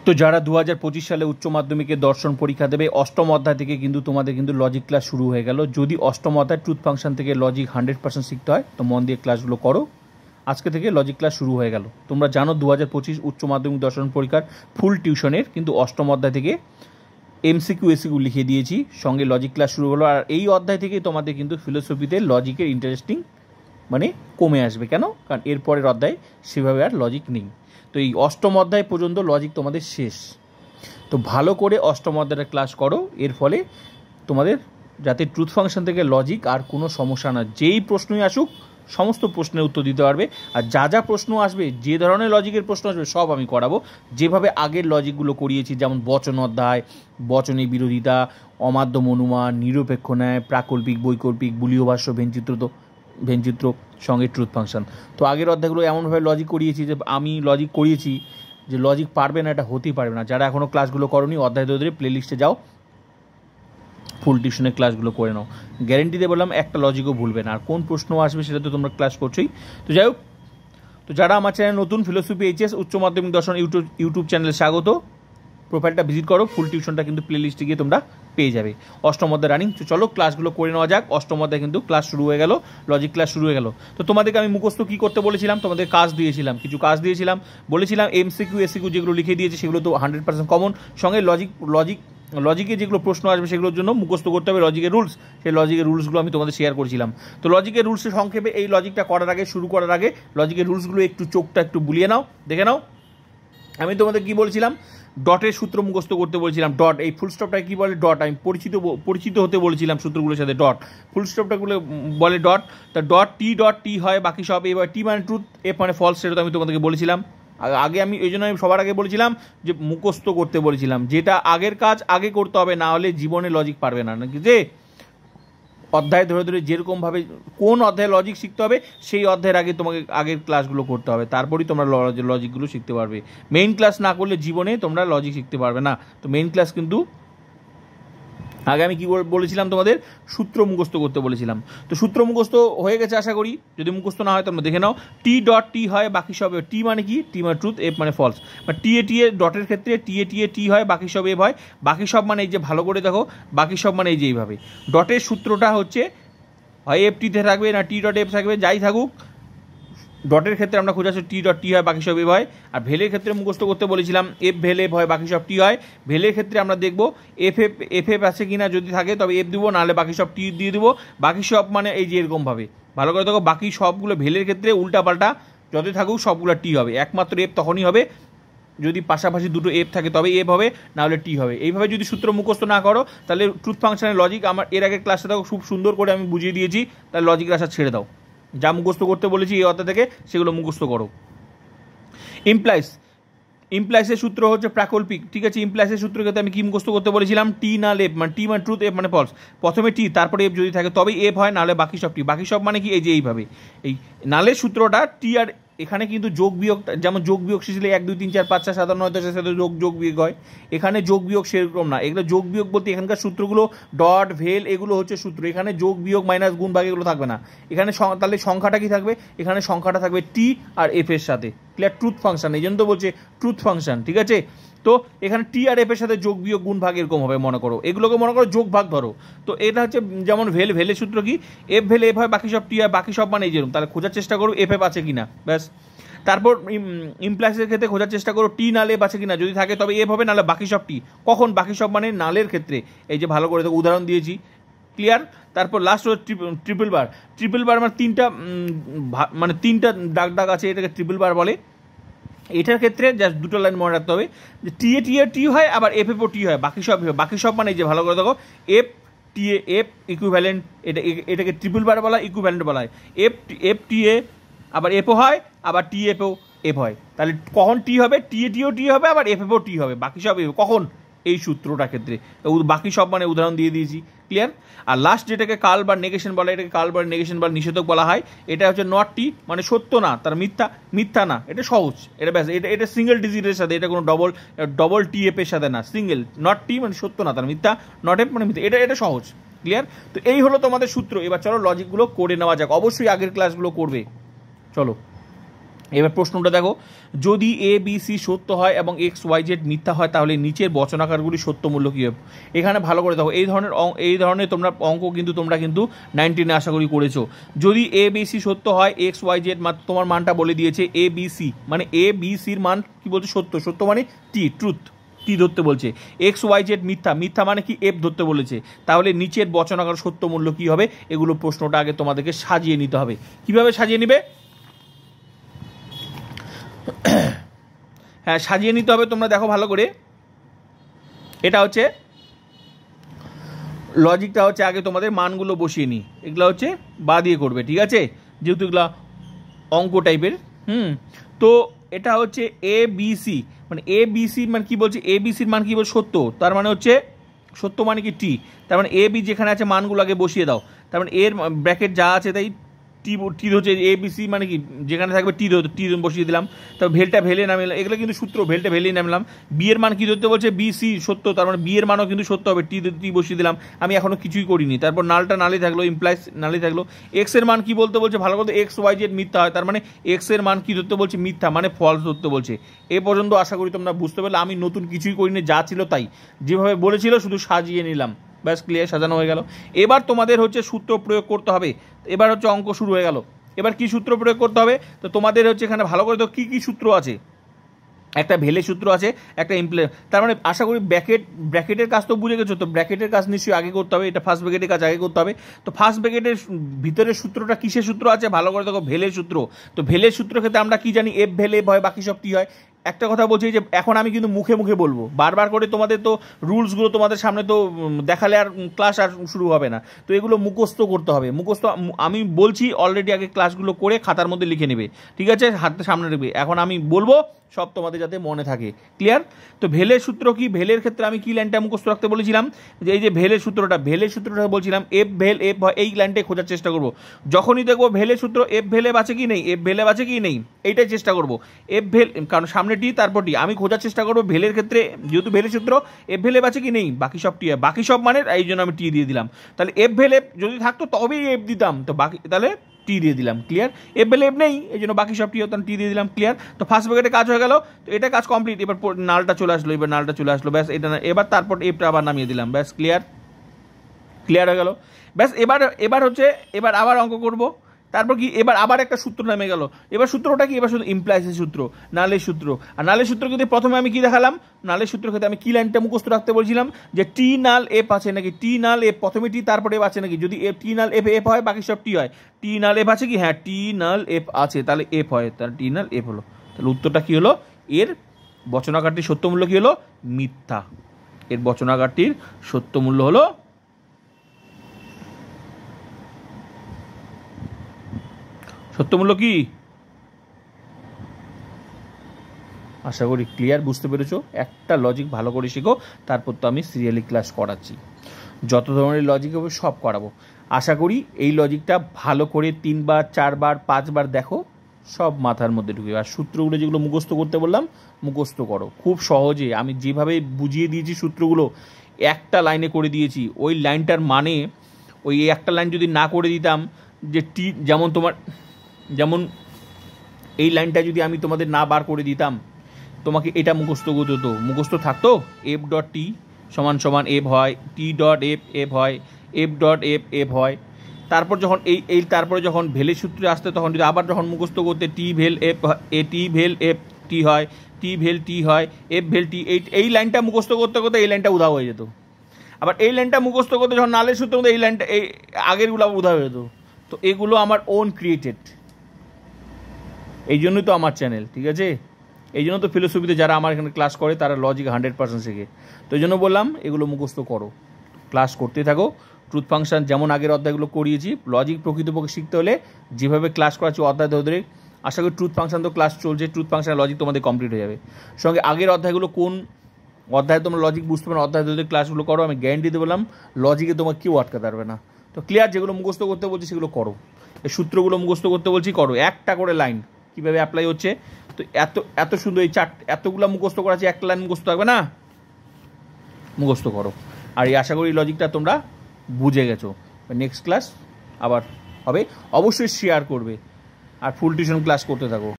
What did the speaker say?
তো যারা 2025 সালে উচ্চ মাধ্যমিকে দর্শন পরীক্ষা দেবে অষ্টম অধ্যায় থেকে কিন্তু তোমাদের কিন্তু লজিক ক্লাস শুরু হয়ে গেল। যদি অষ্টম অধ্যায় ট্রুথ ফাংশন থেকে লজিক 100% শিখতে হয় তো মন দিয়ে ক্লাসগুলো করো। আজকে থেকে লজিক ক্লাস শুরু হয়ে গেল। তোমরা জানো 2025 উচ্চ মাধ্যমিক দর্শন পরীক্ষার ফুল টিউশনের কিন্তু অষ্টম অধ্যায় থেকে এমসিকিউ এসিকিউ লিখে দিয়েছি, সঙ্গে লজিক ক্লাস শুরু হলো। আর এই অধ্যায় থেকেই তোমাদের কিন্তু ফিলোসফিতে লজিকের ইন্টারেস্টিং মানে কমে আসবে। কেন? কারণ এরপরের অধ্যায় সেভাবে আর লজিক নেই। তো এই অষ্টম অধ্যায় পর্যন্ত লজিক তোমাদের শেষ। তো ভালো করে অষ্টম অধ্যায়টা ক্লাস করো, এর ফলে তোমাদের যাতে ট্রুথ ফাংশন থেকে লজিক আর কোনো সমস্যা না, যেই প্রশ্নই আসুক সমস্ত প্রশ্নের উত্তর দিতে পারবে। আর যা যা প্রশ্ন আসবে, যে ধরনের লজিকের প্রশ্ন আসবে সব আমি করাবো, যেভাবে আগের লজিকগুলো করিয়েছি, যেমন বচন অধ্যায়, বচনের বিরোধিতা, অমাধ্যম অনুমান, নিরপেক্ষ ন্যায়, প্রাকল্পিক বৈকল্পিক, বুলীয় ভাষ্য, ভেনচিত্র সঙ্গে ট্রুথ ফাংশন। তো আগের অধ্যায়গুলো এমনভাবে লজিক করিয়েছি যে আমি লজিক করিয়েছি যে লজিক পারবে না, এটা হতেই পারবে না। যারা এখনও ক্লাসগুলো করোনি অধ্যায় ধরে ধরে প্লেলিস্টে যাও, ফুল টিউশনের ক্লাসগুলো করে নাও। গ্যারেন্টি দিয়ে বললাম একটা লজিকও ভুলবে না। আর কোন প্রশ্ন আসবে সেটা তো তোমরা ক্লাস করছোই। তো যাই হোক, তো যারা আমার চ্যানেল নতুন, ফিলোসফি এইচএস উচ্চ মাধ্যমিক দর্শন ইউটিউব চ্যানেলে স্বাগত। প্রোফাইলটা ভিজিট করো, ফুল টিউশনটা কিন্তু প্লেলিস্টে গিয়ে তোমরা পেয়ে যাবে। অষ্টম অধ্যায় রানিং। তো চলো ক্লাসগুলো করে নেওয়া যাক। অষ্টম অধ্যায় কিন্তু ক্লাস শুরু হয়ে গেল, লজিক ক্লাস শুরু হয়ে গেল। তো তোমাদেরকে আমি মুখস্থ কী করতে বলেছিলাম? তোমাদের কাজ দিয়েছিলাম, কিছু কাজ দিয়েছিলাম, বলেছিলাম এমসিকিউ এসিকিউ যেগুলো লিখে দিয়েছে সেগুলো তো 100% কমন। সঙ্গে লজিকে যেগুলো প্রশ্ন আসবে সেগুলোর জন্য মুখস্থ করতে হবে লজিকের রুলস। সেই লজিকের রুলসগুলো আমি তোমাদের শেয়ার করেছিলাম। তো লজিকের রুলসের সংক্ষেপে এই লজিকটা করার আগে, শুরু করার আগে লজিকের রুলসগুলো একটু চোখটা একটু বুলিয়ে নাও, দেখে নাও। আমি তোমাদের কী বলছিলাম? ডটের সূত্র মুখস্থ করতে বলেছিলাম। ডট, এই ফুল স্টপটাকে কী বলে? ডট। আমি পরিচিত হতে বলেছিলাম সূত্রগুলোর সাথে। ডট, ফুল স্টপটাগুলো বলে ডট। তা ডট টি হয়, বাকি সব। এবার টি মানে ট্রুথ, এফ মানে ফলস, সেটা তো আমি তোমাদেরকে বলেছিলাম আগে। আমি এই জন্য আমি সবার আগে বলেছিলাম যে মুখস্থ করতে বলেছিলাম, যেটা আগের কাজ আগে করতে হবে, না হলে জীবনে লজিক পারবে না। নাকি যে অধ্যায় ধরে ধরে যেরকমভাবে কোন অধ্যায়ে লজিক শিখতে হবে সেই অধ্যায়ের আগে তোমাকে আগের ক্লাসগুলো করতে হবে, তারপরেই তোমরা লজিকগুলো শিখতে পারবে। মেইন ক্লাস না করলে জীবনে তোমরা লজিক শিখতে পারবে না। তো মেইন ক্লাস কিন্তু আগে আমি কী বলেছিলাম? তোমাদের সূত্র মুখস্থ করতে বলেছিলাম। তো সূত্র মুখস্থ হয়ে গেছে আশা করি। যদি মুখস্থ না হয় তোমরা দেখে নাও। টি হয়, বাকি সব। টি মানে কি? টি মানে ট্রুথ, এফ মানে ফলস। বা টি এ ডটের ক্ষেত্রে টি হয়, বাকি সব এফ হয়। বাকি সব মানে এই যে, ভালো করে দেখো, বাকি সব মানে এই যে এইভাবে। ডটের সূত্রটা হচ্ছে হয় এফ টিতে থাকবে, না টি ডট এফ থাকবে, যাই থাকুক। ডটের ক্ষেত্রে আমরা খোঁজাচ্ছি টি হয়, বাকি সব এফ হয়। আর ভেলের ক্ষেত্রে মুখস্থ করতে বলেছিলাম এফ ভেল এফ হয়, বাকি সব টি হয়। ভেলের ক্ষেত্রে আমরা দেখবো এফ আছে কিনা, যদি থাকে তবে এফ দিব, নাহলে বাকি সব টি দিয়ে দিব। বাকি সব মানে এই যে এরকমভাবে ভালো করে দেখো। বাকি সবগুলো ভেলের ক্ষেত্রে উল্টাপাল্টা যতই থাকুক সবগুলো টি হবে। একমাত্র এফ তখনই হবে যদি পাশাপাশি দুটো এফ থাকে, তবে এফ হবে, নাহলে টি হবে। এইভাবে যদি সূত্র মুখস্থ না করো তাহলে ট্রুথ ফাংশনের লজিক আমার এর আগের ক্লাসে দেখো খুব সুন্দর করে আমি বুঝিয়ে দিয়েছি। তাহলে লজিক ক্লাসটা ছেড়ে দাও, যা মুখস্থ করতে বলেছি এই অধ্যায় থেকে সেগুলো মুখস্থ করো। ইমপ্লাইসের সূত্র হচ্ছে প্রাকল্পিক, ঠিক আছে? ইমপ্লাইসের সূত্র ক্ষেত্রে আমি কি মুখস্থ করতে বলেছিলাম? টি না এফ, মানে টি মানে ট্রুথ, এফ মানে ফলস। প্রথমে টি, তারপরে এফ যদি থাকে তবেই এফ হয়, নাহলে বাকি সব টি। বাকি সব মানে কি? এই যে এইভাবে। এই নালের সূত্রটা টি আর এখানে কিন্তু যোগ বিয়োগ, যেমন যোগ বিয়োগ শিখলে 1 2 3 4 5 6 7 8 9 10 এর সাথে যোগ বিয়োগ হয়। এখানে যোগ বিয়োগ সেরকম না। এগুলো যোগ বিয়োগ বলতে এখানকার সূত্রগুলো ডট ভেল এগুলো হচ্ছে সূত্র। এখানে যোগ বিয়োগ মাইনাস গুণ ভাগ এগুলো থাকবে না। এখানে তাহলে সংখ্যাটা কি থাকবে? এখানে সংখ্যাটা থাকবে টি আর এফ এর সাথে। ক্লিয়ার? ট্রুথ ফাংশন, এই জন্য তো বলছে ট্রুথ ফাংশন, ঠিক আছে? তো এখানে টি আর এফ এর সাথে যোগ বিয়োগ গুণ ভাগ এরকম হবে, মনে করো। এগুলোকে মনে করো যোগ ভাগ ধরো। তো এটা হচ্ছে যেমন ভেলের সূত্র কি? এফ ভেল এফ হয়, বাকি সব টি হয়, বাকি সব মানে এই যেরকম। তাহলে খোঁজার চেষ্টা করো এফ আছে কিনা, ব্যাস। তারপর ইমপ্লাইসের ক্ষেত্রে খোঁজার চেষ্টা করো টি নাল এফ আছে কিনা, যদি থাকে তবে এফ হবে, নাহলে বাকি সব টি। কখন? বাকি সব মানে নালের ক্ষেত্রে। এই যে ভালো করে দেখো, উদাহরণ দিয়েছি, ক্লিয়ার? তারপর লাস্ট হচ্ছে ট্রিপল বার মানে তিনটা দাগ আছে, এটাকে ট্রিপল বার বলে। এটার ক্ষেত্রে জাস্ট দুটো লাইন মনে রাখতে হবে যে টি হয়, আবার এফ ও টি হয়, বাকি সব মানে এই যে ভালো করে দেখো, এফ এফ ইকুইভ্যালেন্ট, এটাকে ট্রিপল বার বলা, ইকুইভ্যালেন্ট বলা হয়। এফ টি এ আবার এফও হয়, আবার টি এফও এফ হয়। তাহলে কখন টি হবে? টি হবে, আবার এফ ও টি হবে, বাকি সব এফ। কখন? এই সূত্রটার ক্ষেত্রে। বাকি সব মানে উদাহরণ দিয়ে দিয়েছি, ক্লিয়ার? আর লাস্ট যেটাকে কাল বা নেগেশন বলা, এটাকে কাল বা নেগেশন বা নিষেধক বলা হয়। এটা হচ্ছে নট টি মানে সত্য না, তার মিথ্যা না, এটা সহজ। এটা ব্যাস, এটা সিঙ্গেল ডিজিটের সাথে, এটা কোনো ডবল টি এফ এর সাথে না। সিঙ্গেল নট টি মানে সত্য না, তার মিথ্যা, নট এফ মানে মিথ্যা। এটা সহজ, ক্লিয়ার? তো এই হলো তোমাদের সূত্র। এবার চলো লজিকগুলো করে নেওয়া যাক। অবশ্যই আগের ক্লাসগুলো করবে, চলো। এবার প্রশ্নটা দেখো, যদি এ বি সি সত্য হয় এবং এক্স ওয়াই জেড মিথ্যা হয় তাহলে নিচের বচনাকারগুলি সত্য মূল্য কী হবে? এখানে ভালো করে দেখো, এই ধরনের তোমরা অঙ্ক কিন্তু তোমরা কিন্তু 19 আশা করি করেছো। যদি এ বি সি সত্য হয়, এক্স ওয়াই জেড তোমার মানটা বলে দিয়েছে এ বি সি, মানে এ বি সির মান কি বলছে? সত্য। সত্য মানে টি, ট্রুথ, টি ধরতে বলছে। এক্স ওয়াই জেড মিথ্যা, মিথ্যা মানে কি? এফ ধরতে বলেছে। তাহলে নিচের বচনাকার সত্য মূল্য কী হবে? এগুলো প্রশ্নটা আগে তোমাদেরকে সাজিয়ে নিতে হবে। কিভাবে সাজিয়ে নিবে? হ্যাঁ, সাজিয়ে নিতে হবে। তোমরা দেখো ভালো করে, এটা হচ্ছে লজিকটা হচ্ছে আগে তোমাদের মানগুলো বসিয়ে নিই, এগুলো হচ্ছে বা দিয়ে করবে, ঠিক আছে, যেহেতু এগুলা অঙ্ক টাইপের। তো এটা হচ্ছে এ বি সি, মানে এ বি সির মান কি বলছে? এ বি সির মান কি বলছে? সত্য। তার মানে হচ্ছে সত্য মানে কি? টি। তার মানে এ বি যেখানে আছে মানগুলো আগে বসিয়ে দাও। তার মানে এর ব্র্যাকেট যা আছে তাই টি, টি হচ্ছে এ বি সি, মানে কি যেখানে থাকবে টি টি বসিয়ে দিলাম। তারপর ভেলটা ভেলে নামলাম, এগুলো কিন্তু সূত্র, ভেলটা ভেলেই নামলাম। বি এর মান কি ধরতে বলছে? বি সি সত্য, তার মানে বি এর মানও কিন্তু সত্য হবে, টি টি বসিয়ে দিলাম। আমি এখনো কিছুই করিনি। তারপর নালটা নালে থাকলো, ইমপ্লাইজ নালে থাকলো। এক্স এর মান কি বলতে বলছে? ভালো করে, এক্স ওয়াই জেড মিথ্যা হয়, তার মানে এক্স এর মান কি ধরতে বলছে? মিথ্যা, মানে ফলস ধরতে বলছে। এ পর্যন্ত আশা করি তোমরা বুঝতে পারলে। আমি নতুন কিছুই করিনি, যা ছিল তাই, যেভাবে বলেছিল শুধু সাজিয়ে নিলাম, ব্যাস, ক্লিয়ার, সাজানো হয়ে গেল। এবার তোমাদের হচ্ছে সূত্র প্রয়োগ করতে হবে। এবার হচ্ছে অঙ্ক শুরু হয়ে গেল। এবার কি সূত্র প্রয়োগ করতে হবে? তো তোমাদের হচ্ছে এখানে ভালো করে তো কী কী সূত্র আছে, একটা ভেলে সূত্র আছে, একটা তার মানে আশা করি ব্র্যাকেটের কাজ তো বুঝে গেছো। তো ব্র্যাকেটের কাজ নিশ্চয়ই আগে করতে হবে, এটা ফার্স্ট ব্র্যাকেটের কাজ আগে করতে হবে। তো ফার্স্ট ব্র্যাকেটের ভিতরের সূত্রটা কিসের সূত্র আছে? ভালো করে দেখো, ভেলের সূত্র। তো ভেলের সূত্র ক্ষেত্রে আমরা কি জানি? এফ ভেলে এফ হয়, বাকি সব টি হয়। একটা কথা বলছি যে এখন আমি কিন্তু মুখে মুখে বলবো, বারবার করে তোমাদের তো রুলসগুলো তোমাদের সামনে তো দেখালে আর ক্লাস আর শুরু হবে না। তো এগুলো মুখস্থ করতে হবে। মুখস্থ আমি বলছি অলরেডি, আগে ক্লাসগুলো করে খাতার মধ্যে লিখে নেবে, ঠিক আছে, হাতের সামনে রাখবে। এখন আমি বলবো সব তোমাদের যাতে মনে থাকে, ক্লিয়ার? তো ভেলের সূত্র কি? ভেলের ক্ষেত্রে আমি কি লাইনটা মুখস্থ রাখতে বলেছিলাম? যে এই যে ভেলের সূত্রটা বলছিলাম এফ ভেল এফ হয়, এই লাইনটাই খোঁজার চেষ্টা করবো। যখনই দেখবো ভেলের সূত্র এফ ভেলে আছে কি নেই, এফ ভেলে আছে কি নেই, এইটাই চেষ্টা করবো। এফ ভেল, কারণ সামনে টি তারপর টি, আমি খোঁজার চেষ্টা করবো ভেলের ক্ষেত্রে, যেহেতু ভেলের সূত্র এফ ভেলে আছে কি নেই, বাকি সব টি হয়, বাকি সব মানে এই জন্য আমি টি দিয়ে দিলাম। তাহলে এফ ভেলে যদি থাকতো তবেই এফ দিতাম, তো বাকি তাহলে টি দিয়ে দিলাম, ক্লিয়ার? এফ ভেলে এফ নেই, এই জন্য বাকি সব টি হতো, টি দিয়ে দিলাম, ক্লিয়ার? তো ফার্স্ট ব্র্যাকেটে কাজ হয়ে গেল। তো এটা কাজ কমপ্লিট। এবার নালটা চলে আসলো, ব্যাস, এটা এবার তারপর এফটা আবার নামিয়ে দিলাম, ব্যাস, ক্লিয়ার হয়ে গেল। ব্যাস, এবার হচ্ছে এবার আবার অঙ্ক করব। তারপর কি? এবার আবার একটা সূত্র নামে গেল। এবার সূত্রটা কি? এবার শুধু ইমপ্লাইসের সূত্র, নালের সূত্র। আর নালের সূত্র কিন্তু প্রথমে আমি কি দেখালাম? নালের সূত্র ক্ষেত্রে আমি কি লাইনটা মুখস্থ রাখতে বলছিলাম? যে টি নাল এফ আছে নাকি, টি নাল এফ, প্রথমে টি তারপরে এফ আছে নাকি। যদি এফ টি নাল এফ এফ হয়, বাকি সব টি হয়। টি নাল এফ আছে কি? হ্যাঁ, টি নাল এফ আছে, তাহলে এফ হয়, তাহলে টি নাল এফ হলো। তাহলে উত্তরটা কি হলো? এর বচনাকারটির সত্য মূল্য কি হলো? মিথ্যা। এর বচনাকারটির সত্য মূল্য হলো সত্যমূল্য কি? আশা করি ক্লিয়ার, বুঝতে পেরেছো। একটা লজিক ভালো করে শিখো, তারপর তো আমি সিরিয়ালি ক্লাস করাচ্ছি, যত ধরনের লজিক হবে সব করাবো। আশা করি এই লজিকটা ভালো করে 3 বার 4 বার 5 বার দেখো, সব মাথার মধ্যে ঢুকে। আর সূত্রগুলো যেগুলো মুখস্থ করতে বললাম, মুখস্থ করো খুব সহজে। আমি যেভাবে বুঝিয়ে দিয়েছি সূত্রগুলো, একটা লাইনে করে দিয়েছি। ওই লাইনটার মানে, ওই একটা লাইন যদি না করে দিতাম, যে টি, যেমন এই লাইনটা যদি আমি তোমাদের না বার করে দিতাম, তোমাকে এটা মুখস্থ করতে হতো, মুখস্থ থাকতো এফ ডট টি সমান সমান এফ হয়, টি ডট এফ এফ হয়, এফ ডট এফ এফ হয়। তারপর যখন তারপরে যখন ভেলের সূত্রে আসতে, তখন যদি আবার যখন মুখস্থ করতে টি ভেল এফ, টি ভেল এফ টি হয়, টি ভেল টি হয়, এফ ভেল টি, এই লাইনটা মুখস্থ করতে করতে এই লাইনটা উধাও হয়ে যেত। আবার এই লাইনটা মুখস্থ করতে যখন নালের সূত্র মধ্যে এই লাইনটা, এই আগেরগুলো উধাও হয়ে যেত। তো এগুলো আমার ওন ক্রিয়েটেড, এই জন্যই তো আমার চ্যানেল, ঠিক আছে? এই জন্য তো ফিলোসফিতে যারা আমার এখানে ক্লাস করে তারা লজিক 100% শেখে। তো এই জন্য বললাম এগুলো মুখস্থ করো, ক্লাস করতে থাকো। ট্রুথ ফাংশন যেমন আগের অধ্যায়গুলো করিয়েছি, লজিক প্রকৃতপক্ষে শিখতে হলে যেভাবে ক্লাস করাচ্ছি অধ্যায় ধরে, আশা করি ট্রুথ ফাংশন তো ক্লাস চলছে, ট্রুথ ফাংশন লজিক তোমাদের কমপ্লিট হয়ে যাবে। সঙ্গে আগের অধ্যায়গুলো কোন অধ্যায়ে তোমরা লজিক বুঝতে পারো, অধ্যায় ধরে ক্লাসগুলো করো, আমি গ্যারান্টি দিয়ে বললাম লজিকে তোমার কেউ আটকাতে পারবে না। তো ক্লিয়ার? যেগুলো মুখস্থ করতে বলছি সেগুলো করো, এই সূত্রগুলো মুখস্থ করতে বলছি করো, একটা করে লাইন কীভাবে অ্যাপ্লাই হচ্ছে। তো এত সুন্দর এই এতগুলো মুখস্থ করা আছে, একটা লাইন মুখস্থ থাকবে না, মুখস্থ করো। আর এই আশা করি লজিকটা তোমরা বুঝে গেছো। নেক্সট ক্লাস আবার হবে, অবশ্যই শেয়ার করবে আর ফুল টিউশন ক্লাস করতে থাকো।